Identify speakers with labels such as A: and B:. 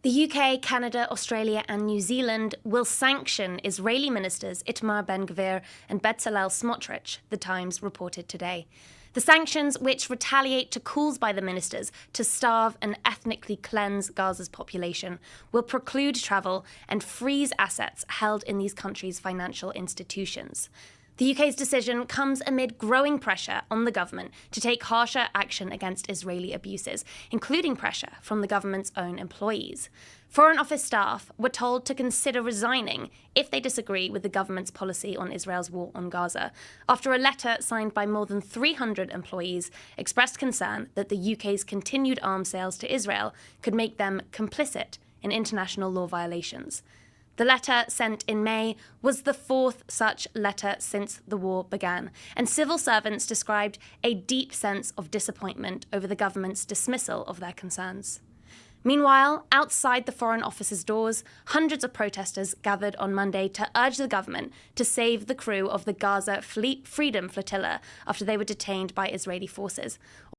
A: The UK, Canada, Australia and New Zealand will sanction Israeli ministers Itamar Ben-Gvir and Bezalel Smotrich, The Times reported today. The sanctions, which retaliate to calls by the ministers to starve and ethnically cleanse Gaza's population, will preclude travel and freeze assets held in these countries' financial institutions. The UK's decision comes amid growing pressure on the government to take harsher action against Israeli abuses, including pressure from the government's own employees. Foreign Office staff were told to consider resigning if they disagree with the government's policy on Israel's war on Gaza, after a letter signed by more than 300 employees expressed concern that the UK's continued arms sales to Israel could make them complicit in international law violations. The letter, sent in May, was the fourth such letter since the war began, and civil servants described a deep sense of disappointment over the government's dismissal of their concerns. Meanwhile, outside the Foreign Office's doors, hundreds of protesters gathered on Monday to urge the government to save the crew of the Gaza Freedom Flotilla after they were detained by Israeli forces.